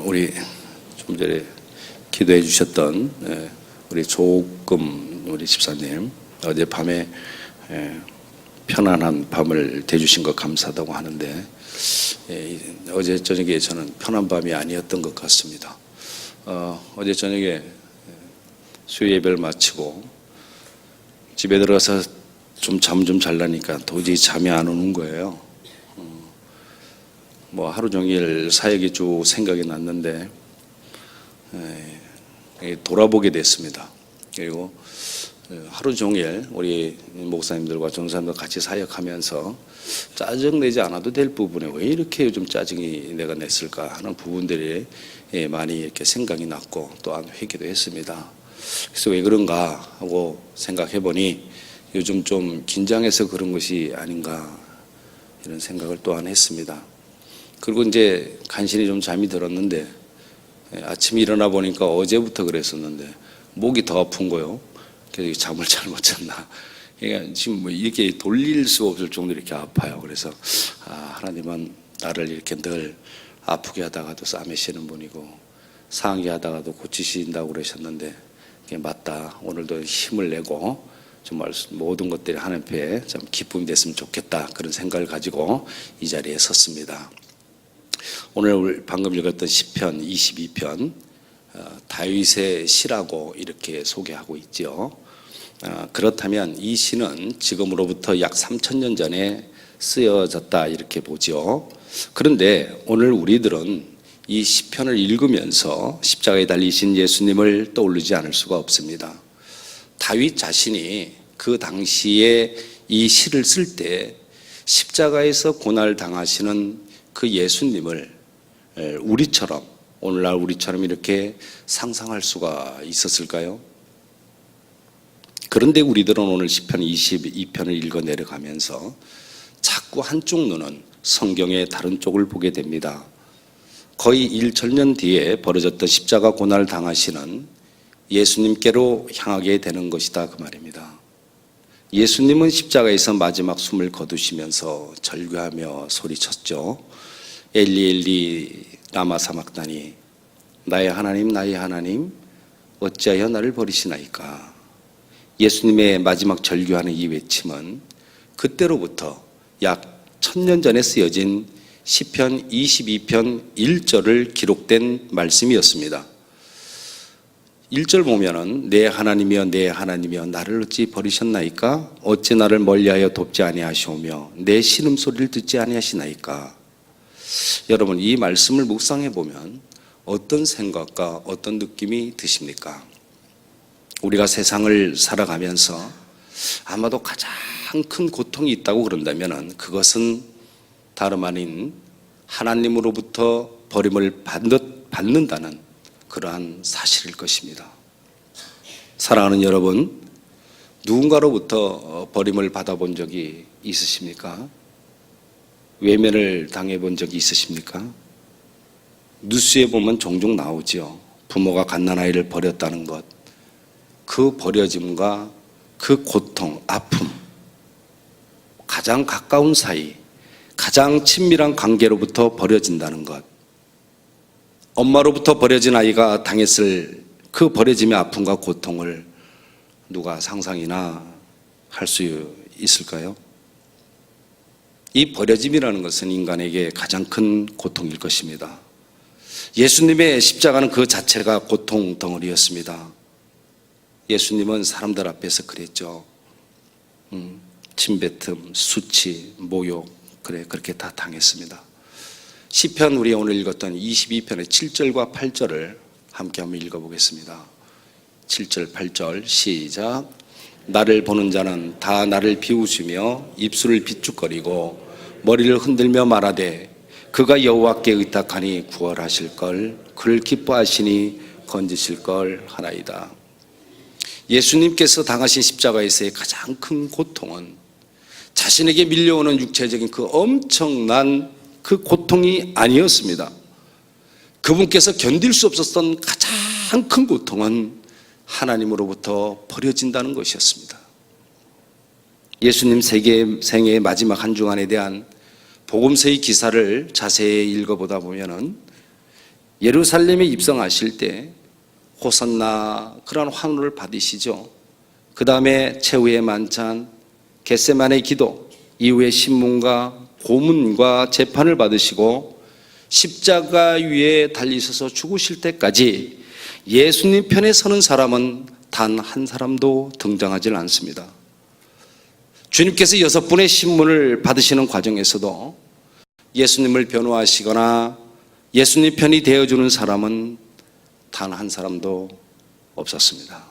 우리 좀 전에 기도해 주셨던 우리 조금 우리 집사님 어젯밤에 편안한 밤을 대주신 것 감사하다고 하는데 어제 저녁에 저는 편한 밤이 아니었던 것 같습니다. 어제 저녁에 수요 예배를 마치고 집에 들어가서 좀 잠 좀 잘라니까 도저히 잠이 안 오는 거예요. 뭐 하루 종일 사역이 쭉 생각이 났는데 돌아보게 됐습니다. 그리고 하루 종일 우리 목사님들과 전사님들 같이 사역하면서 짜증내지 않아도 될 부분에 왜 이렇게 요즘 짜증이 내가 냈을까 하는 부분들이 많이 이렇게 생각이 났고 또한 회개도 했습니다. 그래서 왜 그런가 하고 생각해 보니 요즘 좀 긴장해서 그런 것이 아닌가 이런 생각을 또한 했습니다. 그리고 이제 간신히 좀 잠이 들었는데 아침에 일어나 보니까 어제부터 그랬었는데 목이 더 아픈 거요. 그래서 잠을 잘 못 잤나. 그러니까 지금 뭐 이렇게 돌릴 수 없을 정도로 이렇게 아파요. 그래서 하나님은 나를 이렇게 늘 아프게 하다가도 싸매시는 분이고 상하게 하다가도 고치신다고 그러셨는데 맞다. 오늘도 힘을 내고 정말 모든 것들이 하나님 앞에 좀 기쁨이 됐으면 좋겠다. 그런 생각을 가지고 이 자리에 섰습니다. 오늘 방금 읽었던 시편 22편 다윗의 시라고 이렇게 소개하고 있죠. 그렇다면 이 시는 지금으로부터 약 3000년 전에 쓰여졌다 이렇게 보죠. 그런데 오늘 우리들은 이 시편을 읽으면서 십자가에 달리신 예수님을 떠올리지 않을 수가 없습니다. 다윗 자신이 그 당시에 이 시를 쓸 때 십자가에서 고난을 당하시는 그 예수님을 우리처럼 오늘날 우리처럼 이렇게 상상할 수가 있었을까요? 그런데 우리들은 오늘 시편 22편을 읽어 내려가면서 자꾸 한쪽 눈은 성경의 다른 쪽을 보게 됩니다. 거의 1천년 뒤에 벌어졌던 십자가 고난을 당하시는 예수님께로 향하게 되는 것이다 그 말입니다. 예수님은 십자가에서 마지막 숨을 거두시면서 절규하며 소리쳤죠. 엘리 엘리 라마 사막다니 나의 하나님 어찌하여 나를 버리시나이까. 예수님의 마지막 절규하는 이 외침은 그때로부터 약 1000년 전에 쓰여진 시편 22편 1절을 기록된 말씀이었습니다. 1절 보면은 내 하나님이여 나를 어찌 버리셨나이까. 어찌 나를 멀리하여 돕지 아니하시오며 내 신음소리를 듣지 아니하시나이까. 여러분 이 말씀을 묵상해 보면 어떤 생각과 어떤 느낌이 드십니까? 우리가 세상을 살아가면서 아마도 가장 큰 고통이 있다고 그런다면 그것은 다름 아닌 하나님으로부터 버림을 받는다는 그러한 사실일 것입니다. 사랑하는 여러분, 누군가로부터 버림을 받아본 적이 있으십니까? 외면을 당해본 적이 있으십니까? 뉴스에 보면 종종 나오죠. 부모가 갓난아이를 버렸다는 것, 그 버려짐과 그 고통, 아픔, 가장 가까운 사이, 가장 친밀한 관계로부터 버려진다는 것, 엄마로부터 버려진 아이가 당했을 그 버려짐의 아픔과 고통을 누가 상상이나 할 수 있을까요? 이 버려짐이라는 것은 인간에게 가장 큰 고통일 것입니다. 예수님의 십자가는 그 자체가 고통 덩어리였습니다. 예수님은 사람들 앞에서 그랬죠. 침뱉음, 수치, 모욕 그렇게 다 당했습니다. 시편 우리 오늘 읽었던 22편의 7절과 8절을 함께 한번 읽어보겠습니다. 7절 8절 시작. 나를 보는 자는 다 나를 비웃으며 입술을 비축거리고 머리를 흔들며 말하되 그가 여호와께 의탁하니 구원하실 걸 그를 기뻐하시니 건지실 걸 하나이다. 예수님께서 당하신 십자가에서의 가장 큰 고통은 자신에게 밀려오는 육체적인 그 엄청난 그 고통이 아니었습니다. 그분께서 견딜 수 없었던 가장 큰 고통은 하나님으로부터 버려진다는 것이었습니다. 예수님 생애의 마지막 한 주간에 대한 복음서의 기사를 자세히 읽어보다 보면은 예루살렘에 입성하실 때 호산나 그런 환호를 받으시죠. 그 다음에 최후의 만찬, 겟세마네 기도, 이후에 신문과 고문과 재판을 받으시고 십자가 위에 달리셔서 죽으실 때까지 예수님 편에 서는 사람은 단 한 사람도 등장하지 않습니다. 주님께서 6분의 신문을 받으시는 과정에서도 예수님을 변호하시거나 예수님 편이 되어주는 사람은 단 한 사람도 없었습니다.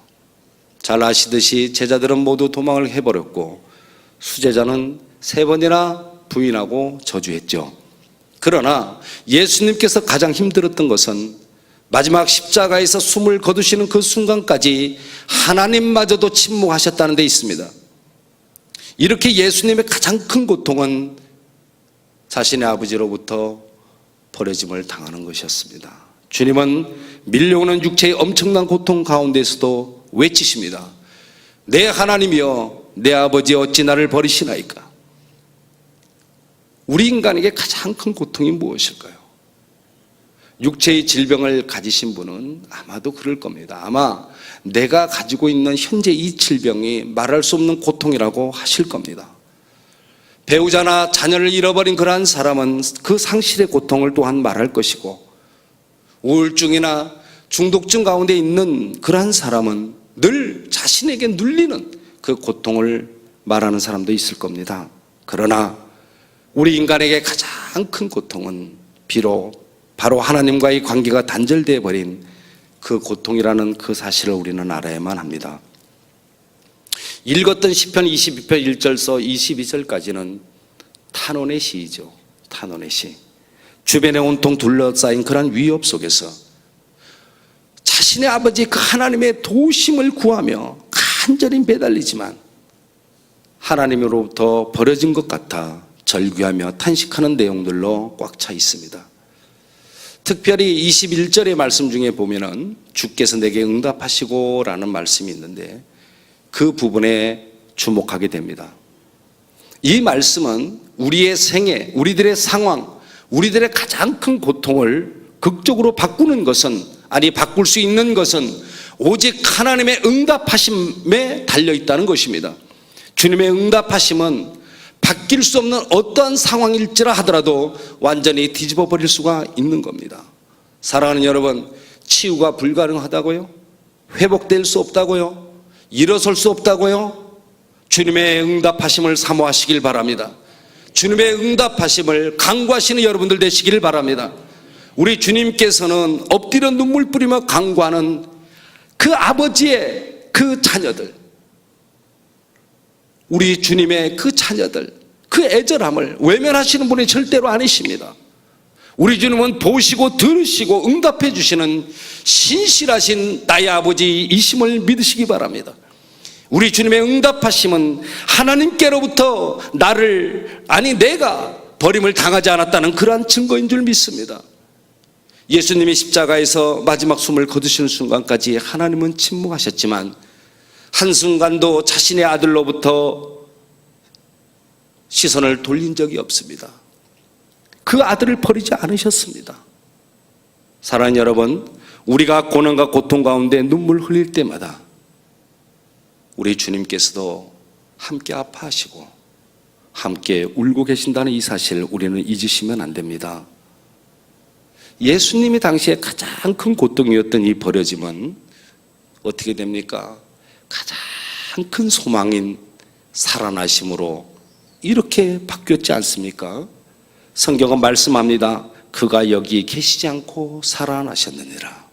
잘 아시듯이 제자들은 모두 도망을 해버렸고 수제자는 3번이나 부인하고 저주했죠. 그러나 예수님께서 가장 힘들었던 것은 마지막 십자가에서 숨을 거두시는 그 순간까지 하나님마저도 침묵하셨다는 데 있습니다. 이렇게 예수님의 가장 큰 고통은 자신의 아버지로부터 버려짐을 당하는 것이었습니다. 주님은 밀려오는 육체의 엄청난 고통 가운데서도 외치십니다. 내 하나님이여, 내 아버지 어찌 나를 버리시나이까? 우리 인간에게 가장 큰 고통이 무엇일까요? 육체의 질병을 가지신 분은 아마도 그럴 겁니다. 아마 내가 가지고 있는 현재 이 질병이 말할 수 없는 고통이라고 하실 겁니다. 배우자나 자녀를 잃어버린 그러한 사람은 그 상실의 고통을 또한 말할 것이고, 우울증이나 중독증 가운데 있는 그러한 사람은 늘 자신에게 눌리는 그 고통을 말하는 사람도 있을 겁니다. 그러나 우리 인간에게 가장 큰 고통은 비록 바로 하나님과의 관계가 단절되어 버린 그 고통이라는 그 사실을 우리는 알아야만 합니다. 읽었던 시편 22편 1절서 22절까지는 탄원의 시이죠. 탄원의 시. 주변에 온통 둘러싸인 그런 위협 속에서 자신의 아버지 그 하나님의 도우심을 구하며 간절히 매달리지만 하나님으로부터 버려진 것 같아 절규하며 탄식하는 내용들로 꽉 차 있습니다. 특별히 21절의 말씀 중에 보면은 주께서 내게 응답하시고 라는 말씀이 있는데 그 부분에 주목하게 됩니다. 이 말씀은 우리의 생애, 우리들의 상황, 우리들의 가장 큰 고통을 극적으로 바꾸는 것은, 아니 바꿀 수 있는 것은 오직 하나님의 응답하심에 달려있다는 것입니다. 주님의 응답하심은 바뀔 수 없는 어떠한 상황일지라 하더라도 완전히 뒤집어 버릴 수가 있는 겁니다. 사랑하는 여러분, 치유가 불가능하다고요? 회복될 수 없다고요? 일어설 수 없다고요? 주님의 응답하심을 사모하시길 바랍니다. 주님의 응답하심을 간구하시는 여러분들 되시길 바랍니다. 우리 주님께서는 엎드려 눈물 뿌리며 간구하는 그 아버지의 그 자녀들, 우리 주님의 그 자녀들, 그 애절함을 외면하시는 분이 절대로 아니십니다. 우리 주님은 보시고 들으시고 응답해 주시는 신실하신 나의 아버지이심을 믿으시기 바랍니다. 우리 주님의 응답하심은 하나님께로부터 내가 버림을 당하지 않았다는 그러한 증거인 줄 믿습니다. 예수님이 십자가에서 마지막 숨을 거두시는 순간까지 하나님은 침묵하셨지만 한순간도 자신의 아들로부터 시선을 돌린 적이 없습니다. 그 아들을 버리지 않으셨습니다. 사랑하는 여러분, 우리가 고난과 고통 가운데 눈물 흘릴 때마다 우리 주님께서도 함께 아파하시고 함께 울고 계신다는 이 사실 우리는 잊으시면 안 됩니다. 예수님이 당시에 가장 큰 고통이었던 이 버려짐은 어떻게 됩니까? 가장 큰 소망인 살아나심으로 이렇게 바뀌었지 않습니까? 성경은 말씀합니다. 그가 여기 계시지 않고 살아나셨느니라.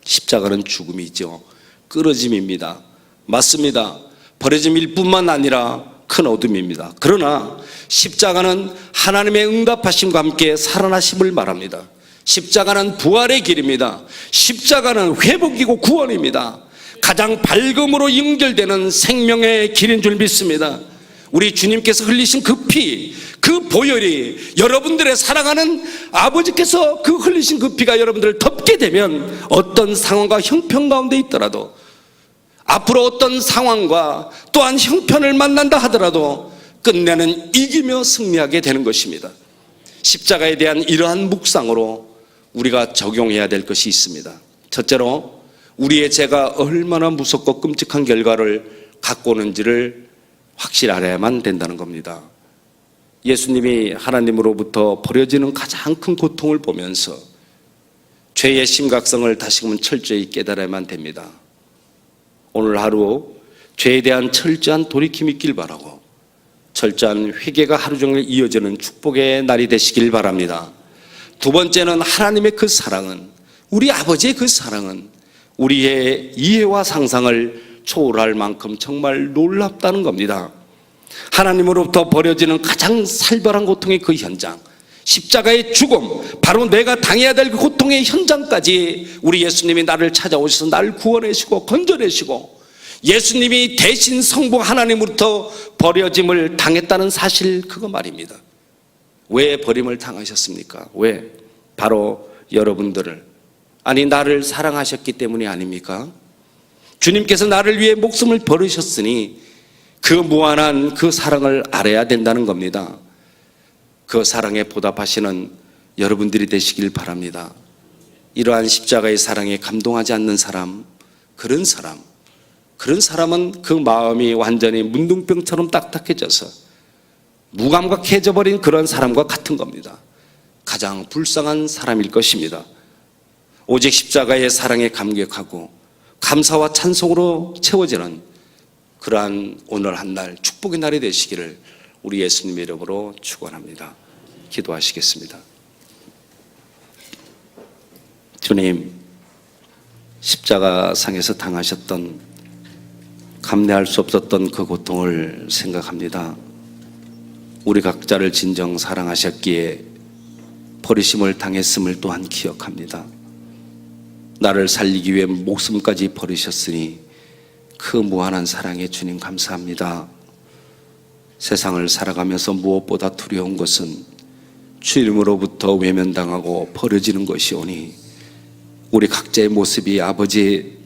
십자가는 죽음이죠. 끊어짐입니다. 맞습니다. 버려짐일 뿐만 아니라 큰 어둠입니다. 그러나 십자가는 하나님의 응답하심과 함께 살아나심을 말합니다. 십자가는 부활의 길입니다. 십자가는 회복이고 구원입니다. 가장 밝음으로 연결되는 생명의 길인 줄 믿습니다. 우리 주님께서 흘리신 그 피, 그 보혈이 여러분들의 사랑하는 아버지께서 그 흘리신 그 피가 여러분들을 덮게 되면 어떤 상황과 형편 가운데 있더라도, 앞으로 어떤 상황과 또한 형편을 만난다 하더라도 끝내는 이기며 승리하게 되는 것입니다. 십자가에 대한 이러한 묵상으로 우리가 적용해야 될 것이 있습니다. 첫째로 우리의 죄가 얼마나 무섭고 끔찍한 결과를 갖고 오는지를 확실히 알아야만 된다는 겁니다. 예수님이 하나님으로부터 버려지는 가장 큰 고통을 보면서 죄의 심각성을 다시금 철저히 깨달아야만 됩니다. 오늘 하루 죄에 대한 철저한 돌이킴이 있길 바라고 철저한 회개가 하루 종일 이어지는 축복의 날이 되시길 바랍니다. 두 번째는 하나님의 그 사랑은, 우리 아버지의 그 사랑은 우리의 이해와 상상을 초월할 만큼 정말 놀랍다는 겁니다. 하나님으로부터 버려지는 가장 살벌한 고통의 그 현장, 십자가의 죽음, 바로 내가 당해야 될 그 고통의 현장까지 우리 예수님이 나를 찾아오셔서 나를 구원하시고 건져내시고 예수님이 대신 성부 하나님으로부터 버려짐을 당했다는 사실, 그거 말입니다. 왜 버림을 당하셨습니까? 왜? 바로 여러분들을, 아니 나를 사랑하셨기 때문이 아닙니까? 주님께서 나를 위해 목숨을 버리셨으니 그 무한한 그 사랑을 알아야 된다는 겁니다. 그 사랑에 보답하시는 여러분들이 되시길 바랍니다. 이러한 십자가의 사랑에 감동하지 않는 사람, 그런 사람은 그 마음이 완전히 문둥병처럼 딱딱해져서 무감각해져 버린 그런 사람과 같은 겁니다. 가장 불쌍한 사람일 것입니다. 오직 십자가의 사랑에 감격하고 감사와 찬송으로 채워지는 그러한 오늘 한 날 축복의 날이 되시기를 우리 예수님의 이름으로 축원합니다. 기도하시겠습니다. 주님, 십자가상에서 당하셨던 감내할 수 없었던 그 고통을 생각합니다. 우리 각자를 진정 사랑하셨기에 버리심을 당했음을 또한 기억합니다. 나를 살리기 위해 목숨까지 버리셨으니 그 무한한 사랑에 주님 감사합니다. 세상을 살아가면서 무엇보다 두려운 것은 주님으로부터 외면당하고 버려지는 것이오니 우리 각자의 모습이 아버지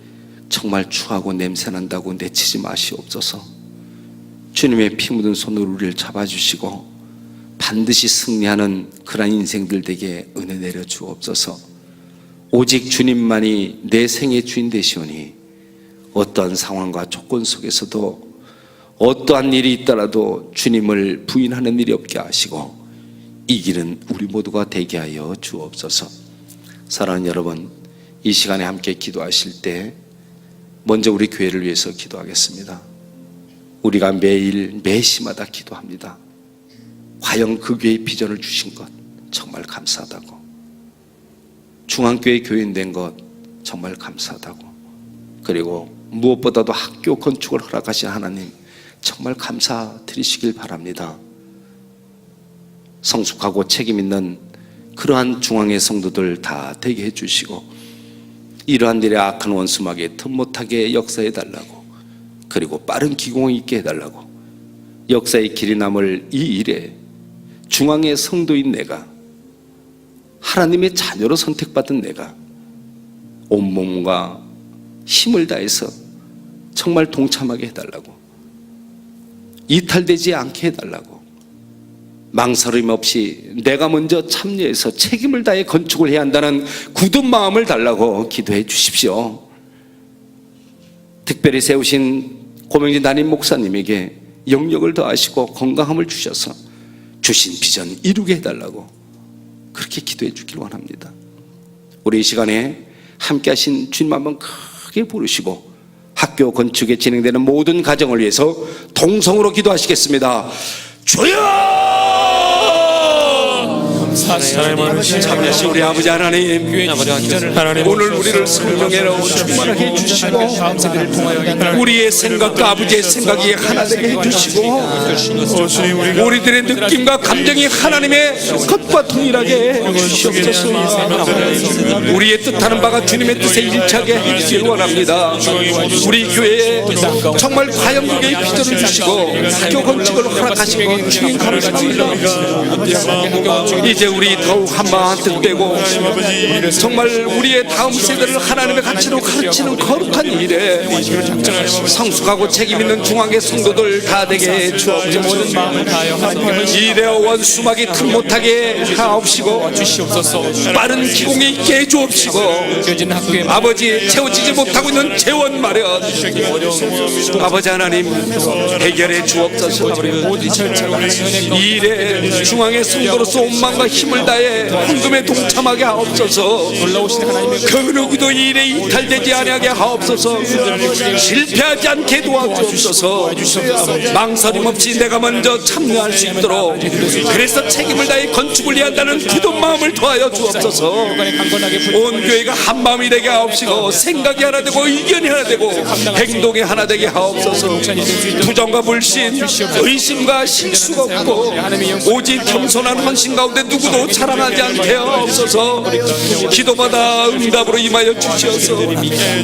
정말 추하고 냄새난다고 내치지 마시옵소서. 주님의 피 묻은 손으로 우리를 잡아주시고 반드시 승리하는 그런 인생들 되게 은혜 내려 주옵소서. 오직 주님만이 내 생의 주인 되시오니 어떠한 상황과 조건 속에서도 어떠한 일이 있더라도 주님을 부인하는 일이 없게 하시고 이기는 우리 모두가 되게 하여 주옵소서. 사랑하는 여러분, 이 시간에 함께 기도하실 때 먼저 우리 교회를 위해서 기도하겠습니다. 우리가 매일 매시마다 기도합니다. 과연 그 교회의 비전을 주신 것 정말 감사하다고, 중앙교회 교인 된 것 정말 감사하다고, 그리고 무엇보다도 학교 건축을 허락하신 하나님 정말 감사드리시길 바랍니다. 성숙하고 책임 있는 그러한 중앙의 성도들 다 되게 해주시고 이러한 일에 악한 원수막에 틈 못하게 역사해 달라고, 그리고 빠른 기공이 있게 해달라고, 역사의 길이 남을 이 일에 중앙의 성도인 내가, 하나님의 자녀로 선택받은 내가 온몸과 힘을 다해서 정말 동참하게 해달라고, 이탈되지 않게 해달라고, 망설임 없이 내가 먼저 참여해서 책임을 다해 건축을 해야 한다는 굳은 마음을 달라고 기도해 주십시오. 특별히 세우신 고명진 담임 목사님에게 영역을 더하시고 건강함을 주셔서 주신 비전 이루게 해달라고 그렇게 기도해 주길 원합니다. 우리 이 시간에 함께 하신 주님 한번 크게 부르시고 학교 건축에 진행되는 모든 가정을 위해서 동성으로 기도하시겠습니다. 주여! 참여하신 우리 아버지 하나님, 오늘 우리를 성령으로 충만하게 해주시고 우리의 생각과 아버지의 생각이 하나 되게 해주시고 우리들의 느낌과 감정이 하나님의 것과 동일하게 해주시옵소서. 우리의 뜻하는 바가 주님의 뜻에 일치하게 해주시길 원합니다. 우리 교회에 정말 과영국의 비전을 주시고 학교 건축을 허락하신 것 주님 감사합니다. 이제 이제 우리 더욱 한마음 되고 정말 우리의 다음 세대를 하나님의 가치로 가르치는 거룩한 일에 성숙하고 책임있는 중앙의 성도들 다 되게 주옵소서. 이래 원수막이 틈 못하게 하옵시고 빠른 기공에 있게 해주옵시고 아버지 채워지지 못하고 있는 재원 마련 아버지 하나님 해결해 주옵소서. 이 일에 중앙의 성도로서 온 마음과 힘을 다해 헌금에 동참하게 하옵소서. 그 누구도 이 일에 이탈되지 아니하게 하옵소서. 실패하지 않게 도와주옵소서. 망설임 없이 내가 먼저 참여할 수 있도록 그래서 책임을 다해 건축을 위한다는 기도의 마음을 더하여 주옵소서. 온 교회가 한 마음이 되게 하옵시고 생각이 하나 되고 의견이 하나 되고 행동이 하나 되게 하옵소서. 부정과 불신 의심과 실수가 없고 오직 겸손한 헌신 가운데 누구도 자랑하지 않게 하옵소서. 기도마다 응답으로 임하여 주시어서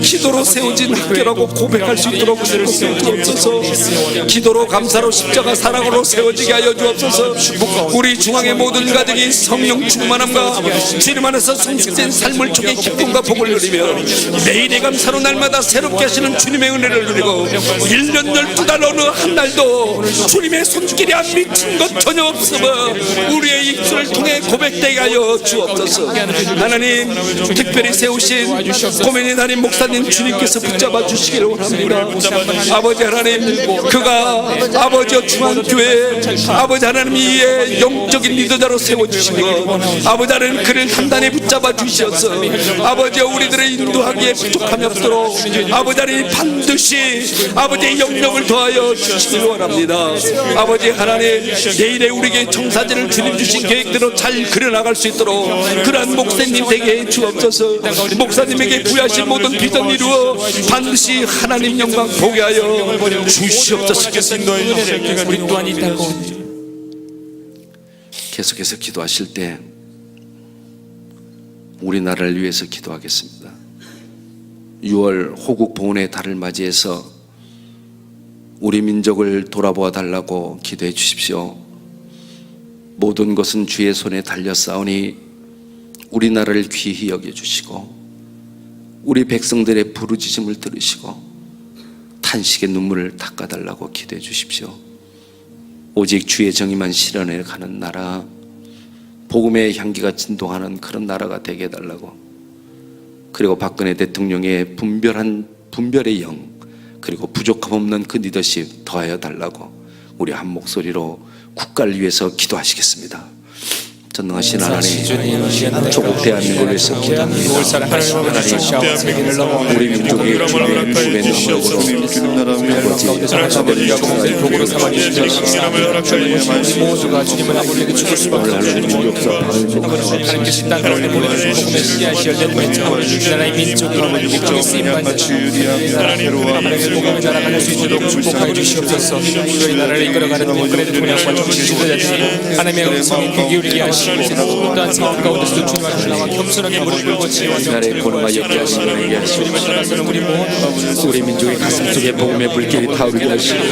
기도로 세워진 학교라고 고백할 수 있도록 주옵소서. 기도로 감사로 십자가 사랑으로 세워지게 하여 주옵소서. 우리 중앙의 모든 가정이 성령 충만함과 주님 안에서 성숙된 삶을 통해 기쁨과 복을 누리며 매일의 감사로 날마다 새롭게 하시는 주님의 은혜를 누리고 1년 12달 어느 한 날도 주님의 손길이 안 미친 것 전혀 없으며 우리의 입술을 통해 고백되게 하여 주옵소서. 하나님 특별히 세우신 고민의 달인 목사님 주님께서 붙잡아 주시기를 원합니다. 아버지 하나님 그가 아버지와 중앙교회 아버지 하나님 이의 영적인 리더자로 세워주시고 아버지 하나님 그를 단단히 붙잡아 주시어서 아버지와 우리들의 인도하기에 부족함이 없도록 아버지 하나님 반드시 아버지의 영역을 더하여 주시기를 원합니다. 아버지 하나님 내일에 우리에게 청사진을 주님 주신 계획대로 잘 그려나갈 수 있도록 그러한 목사님 되게 주옵소서. 목사님에게 부여하신 모든 비전 이루어 반드시 하나님 영광 보게 하여 주시옵소서. 우리 또한 이 땅 가운데 계속해서 기도하실 때 우리나라를 위해서 기도하겠습니다. 6월 호국 봉헌의 달을 맞이해서 우리 민족을 돌아보아 달라고 기도해 주십시오. 모든 것은 주의 손에 달려 싸우니 우리나라를 귀히 여겨주시고 우리 백성들의 부르짖음을 들으시고 탄식의 눈물을 닦아달라고 기도해 주십시오. 오직 주의 정의만 실현해 가는 나라, 복음의 향기가 진동하는 그런 나라가 되게 해달라고, 그리고 박근혜 대통령의 분별의 영, 그리고 부족함 없는 그 리더십 더하여 달라고 우리 한 목소리로 국가를 위해서 기도하시겠습니다. 전능하신 하나님, 조국 대한민국을 위해서 기도합니다. 하나님, 우리 민족의 주님의 복의 능력으로 아버지 복으로 삼아주시옵소서. 모두가 주님을 아버지에게 죽을 수밖에 없는 하나님께서 땅 가운데 보내주신 복음의 씨앗이 열렸고 나라의 민족이 민족의 쓰임받는 하나님의 복음의 나라가 될 수 있도록 축복하여 주시옵소서. 저희 나라를 이끌어가는 복음의 통역과 정신 지도자들이 하나님의 음성에 귀 기울이게 하시고 또한 상황 가운데서도 주님 앞에 나와 겸손하게 무릎 꿇고 지혜와 나라의 고난과 역대하시고 주님을 따라서는 우리 모든 우리 민족의 가슴 속에 복음의 불길이 타오르게 하시고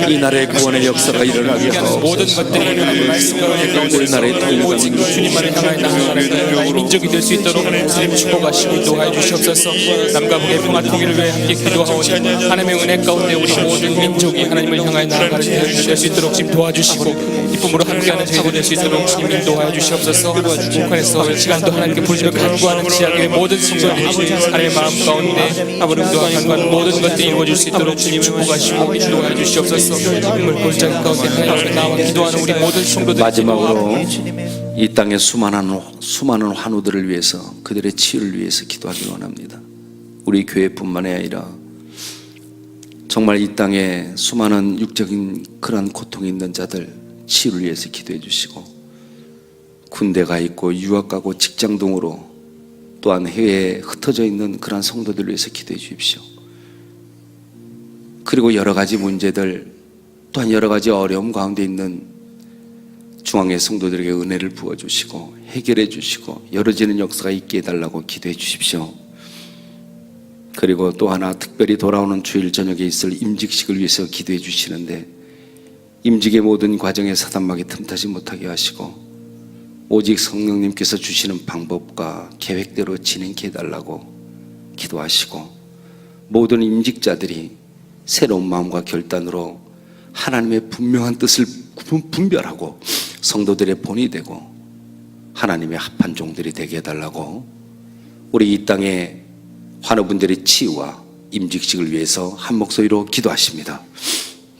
이 나라의 구원의 역사가 일어나게 하옵소서. 모든 것들이 하나님의 말씀 가운데 우리나라의 통일과 오직 주님만을 향하여 나아가는 나라의 민족이 될 수 있도록 주님 축복하시고 인도하여 주시옵소서. 남과 북의 평화 통일을 위해 함께 기도하오니 하나님의 은혜 가운데 우리 모든 민족이 하나님을 향하여 나아가는 자들 될 수 있도록 주님 도와주시고 기쁨으로 함께하는 저희들 될 수 있도록 주님 인도하여 주시옵소서. 북한에서 시간도 하나님께 부르짖어 간구하는 지하교회 모든 성도들이 하나님의 마음 가운데 인도와 간구하는 모든 것들이 이루어질 수 있도록 주님 축복하시고 인도하여 주시옵소서. 인물 골짜기 가운데 하나님 앞에 나와 기도하는 우리 모든 성도들, 마지막으로 이 땅의 수많은 환우들을 위해서 그들의 치유를 위해서 기도하기 원합니다. 우리 교회뿐만이 아니라 정말 이 땅에 수많은 육적인 그러한 고통이 있는 자들 치유를 위해서 기도해 주시고, 군대 가 있고 유학 가고 직장 등으로 또한 해외에 흩어져 있는 그러한 성도들을 위해서 기도해 주십시오. 그리고 여러 가지 문제들 또한 여러 가지 어려움 가운데 있는 중앙의 성도들에게 은혜를 부어주시고 해결해 주시고 열어지는 역사가 있게 해달라고 기도해 주십시오. 그리고 또 하나 특별히 돌아오는 주일 저녁에 있을 임직식을 위해서 기도해 주시는데 임직의 모든 과정에 사단막이 틈타지 못하게 하시고 오직 성령님께서 주시는 방법과 계획대로 진행해 달라고 기도하시고, 모든 임직자들이 새로운 마음과 결단으로 하나님의 분명한 뜻을 분별하고 성도들의 본이 되고 하나님의 합한 종들이 되게 해달라고, 우리 이 땅의 환우분들의 치유와 임직식을 위해서 한 목소리로 기도하십니다.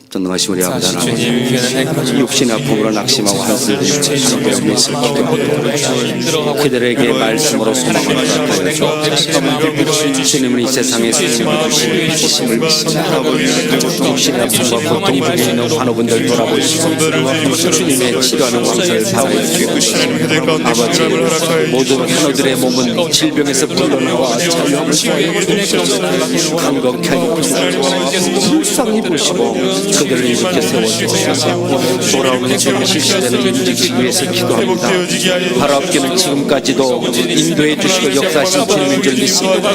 전능하신 우리 아버지 하나님, 육신의 아픔으로 낙심하고 한숨 들이시는 하나님을 위해서 기도합니다. 그들에게 말씀으로 소망을 허락하여 주님은 이 세상에 주님을 주심을 믿습니다. 육신의 아픔과 고통이 붙어 있는 환우분들 돌아보시고 주님의 치료하는 왕사를 파워해 주시옵소서. 아버지, 모든 환우들의 몸은 질병에서 풀려나와 자유함을 강건케 하여 주옵소서. 불쌍히 보시고 그들을 일으켜 세워주옵소서. 돌아오는 시대는 임직을 위해서 기도합니다. 바로 앞에는 지금까지도 인도해 주시고 역사하신 주님인 줄 믿습니다.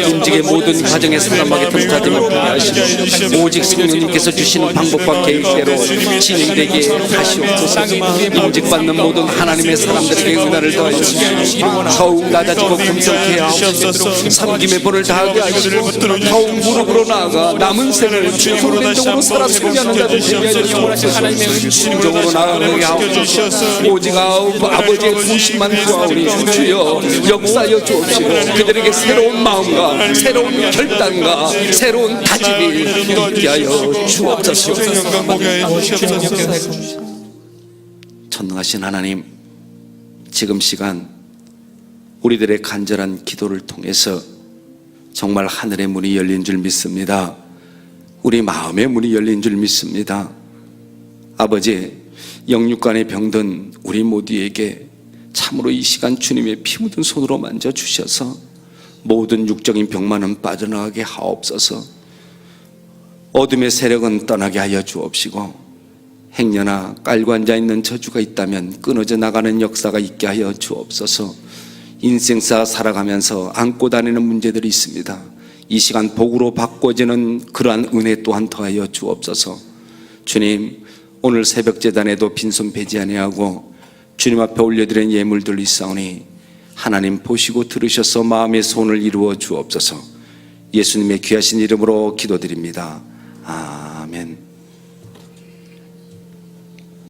임직의 모든 과정에 사람에게 등타됨을 포기하시고 오직 성령님께서 주시는 방법과 계획대로 진행되게 하시옵소서. 임직받는 모든 하나님의 사람들에게 은혜를 더하여 주시고 더욱 낮아지고 금성케 하옵소서. 섬김의 본을 다하게 하시고 더욱 무릎으로 나아가 남은 생을 주의 손왼쪽으로 살아 승리하는 자들 되게 영원하신 하나님의 은총으로 나아가게 하옵소서. 오직 아버지의 부심만 구하오니 주여 역사하여 주옵시고 그들에게 새로운 마음과 새로운 결단과 새로운 다짐이 있게 하여 주옵소서. 전능하신 하나님, 지금 시간 우리들의 간절한 기도를 통해서 정말 하늘의 문이 열린 줄 믿습니다. 우리 마음의 문이 열린 줄 믿습니다. 아버지, 영육간에 병든 우리 모두에게 참으로 이 시간 주님의 피 묻은 손으로 만져주셔서 모든 육적인 병만은 빠져나가게 하옵소서. 어둠의 세력은 떠나게 하여 주옵시고 행여나 깔고 앉아있는 저주가 있다면 끊어져 나가는 역사가 있게 하여 주옵소서. 인생사 살아가면서 안고 다니는 문제들이 있습니다. 이 시간 복으로 바꿔지는 그러한 은혜 또한 더하여 주옵소서. 주님, 오늘 새벽 제단에도 빈손 배지 아니하고 주님 앞에 올려드린 예물들 있사오니 하나님 보시고 들으셔서 마음의 소원을 이루어 주옵소서. 예수님의 귀하신 이름으로 기도드립니다. 아멘.